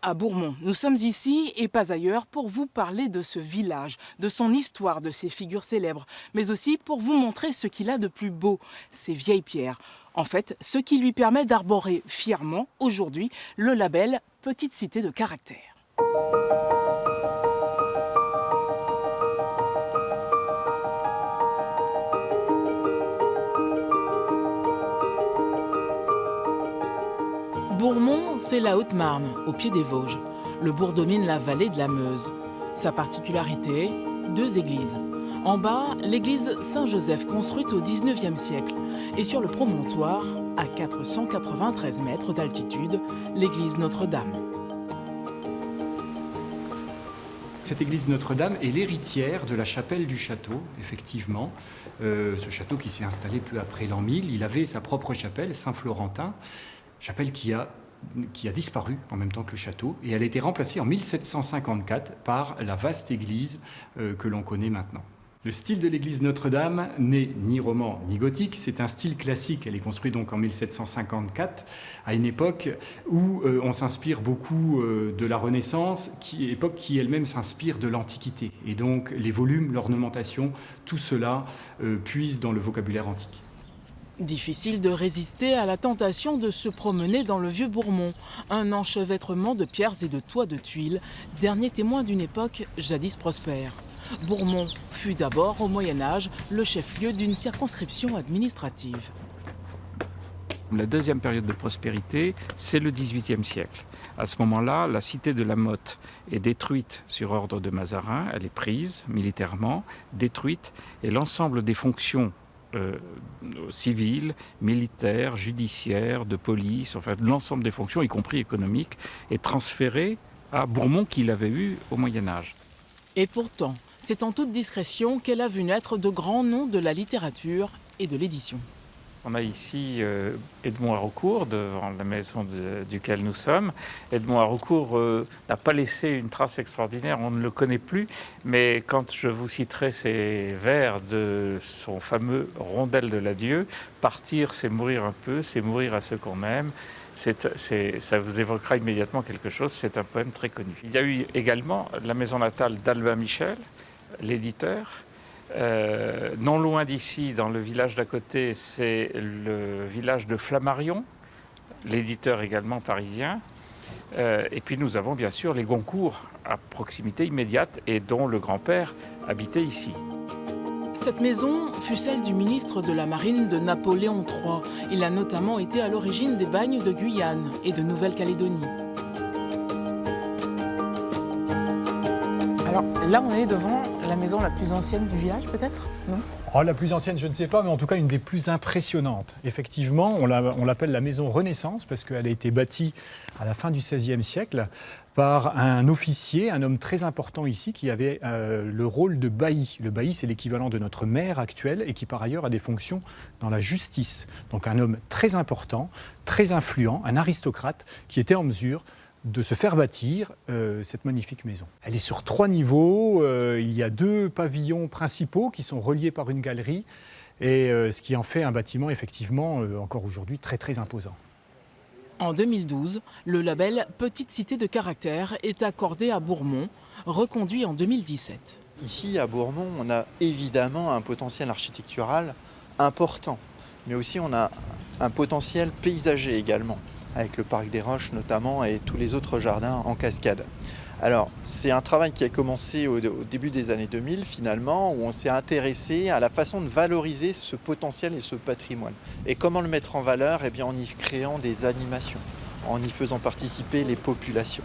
À Bourmont, nous sommes ici et pas ailleurs pour vous parler de ce village, de son histoire, de ses figures célèbres, mais aussi pour vous montrer ce qu'il a de plus beau, ces vieilles pierres. En fait, ce qui lui permet d'arborer fièrement, aujourd'hui, le label Petite Cité de Caractère. Bourmont, c'est la Haute-Marne, au pied des Vosges. Le bourg domine la vallée de la Meuse. Sa particularité, deux églises. En bas, l'église Saint-Joseph, construite au XIXe siècle. Et sur le promontoire, à 493 mètres d'altitude, l'église Notre-Dame. Cette église Notre-Dame est l'héritière de la chapelle du château, effectivement. Ce château qui s'est installé peu après l'an 1000, il avait sa propre chapelle, Saint-Florentin, chapelle qui a disparu en même temps que le château, et elle a été remplacée en 1754 par la vaste église que l'on connaît maintenant. Le style de l'église Notre-Dame n'est ni roman ni gothique, c'est un style classique. Elle est construite donc en 1754, à une époque où on s'inspire beaucoup de la Renaissance, époque qui elle-même s'inspire de l'Antiquité. Et donc les volumes, l'ornementation, tout cela puise dans le vocabulaire antique. Difficile de résister à la tentation de se promener dans le vieux Bourmont, un enchevêtrement de pierres et de toits de tuiles, dernier témoin d'une époque jadis prospère. Bourmont fut d'abord, au Moyen-Âge, le chef-lieu d'une circonscription administrative. La deuxième période de prospérité, c'est le XVIIIe siècle. À ce moment-là, la cité de la Motte est détruite sur ordre de Mazarin, elle est prise militairement, détruite, et l'ensemble des fonctions civiles, militaires, judiciaires, de police, enfin l'ensemble des fonctions, y compris économiques, est transféré à Bourmont qu'il avait eu au Moyen-Âge. Et pourtant, c'est en toute discrétion qu'elle a vu naître de grands noms de la littérature et de l'édition. On a ici Edmond Haraucourt, devant la maison duquel nous sommes. Edmond Haraucourt n'a pas laissé une trace extraordinaire, on ne le connaît plus, mais quand je vous citerai ces vers de son fameux Rondelle de l'adieu, partir c'est mourir un peu, c'est mourir à ceux qu'on aime, ça vous évoquera immédiatement quelque chose, c'est un poème très connu. Il y a eu également la maison natale d'Albin Michel, l'éditeur. Non loin d'ici, dans le village d'à côté, c'est le village de Flammarion, l'éditeur également parisien. Et puis nous avons bien sûr les Goncourt à proximité immédiate et dont le grand-père habitait ici. Cette maison fut celle du ministre de la Marine de Napoléon III. Il a notamment été à l'origine des bagnes de Guyane et de Nouvelle-Calédonie. Alors là, on est devant la maison la plus ancienne du village, peut-être, non ? Oh, la plus ancienne, je ne sais pas, mais en tout cas une des plus impressionnantes. Effectivement, on l'appelle la maison Renaissance parce qu'elle a été bâtie à la fin du XVIe siècle par un officier, un homme très important ici qui avait le rôle de bailli. Le bailli, c'est l'équivalent de notre maire actuel et qui par ailleurs a des fonctions dans la justice. Donc un homme très important, très influent, un aristocrate qui était en mesure de se faire bâtir cette magnifique maison. Elle est sur 3 niveaux, il y a 2 pavillons principaux qui sont reliés par une galerie, et ce qui en fait un bâtiment effectivement encore aujourd'hui très très imposant. En 2012, le label Petite Cité de Caractère est accordé à Bourmont, reconduit en 2017. Ici à Bourmont, on a évidemment un potentiel architectural important, mais aussi on a un potentiel paysager également, avec le Parc des Roches notamment et tous les autres jardins en cascade. Alors, c'est un travail qui a commencé au début des années 2000 finalement, où on s'est intéressé à la façon de valoriser ce potentiel et ce patrimoine. Et comment le mettre en valeur ? Eh bien, en y créant des animations, en y faisant participer les populations.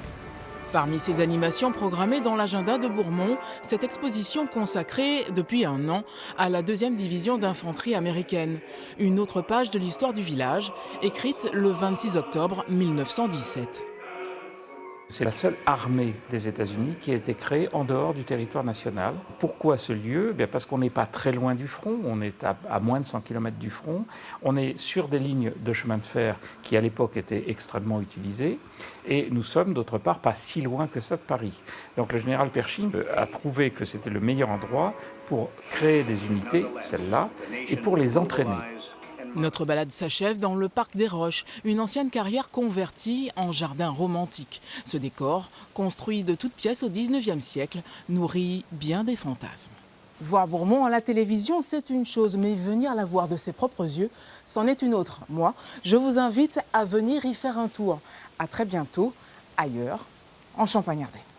Parmi ces animations programmées dans l'agenda de Bourmont, cette exposition consacrée depuis un an à la 2e division d'infanterie américaine. Une autre page de l'histoire du village, écrite le 26 octobre 1917. C'est la seule armée des États-Unis qui a été créée en dehors du territoire national. Pourquoi ce lieu ? Bien parce qu'on n'est pas très loin du front, on est à moins de 100 km du front. On est sur des lignes de chemin de fer qui à l'époque étaient extrêmement utilisées. Et nous sommes d'autre part pas si loin que ça de Paris. Donc le général Pershing a trouvé que c'était le meilleur endroit pour créer des unités, celles-là, et pour les entraîner. Notre balade s'achève dans le parc des Roches, une ancienne carrière convertie en jardin romantique. Ce décor, construit de toutes pièces au 19e siècle, nourrit bien des fantasmes. Voir Bourmont à la télévision, c'est une chose, mais venir la voir de ses propres yeux, c'en est une autre. Moi, je vous invite à venir y faire un tour. À très bientôt, ailleurs, en Champagne-Ardenne.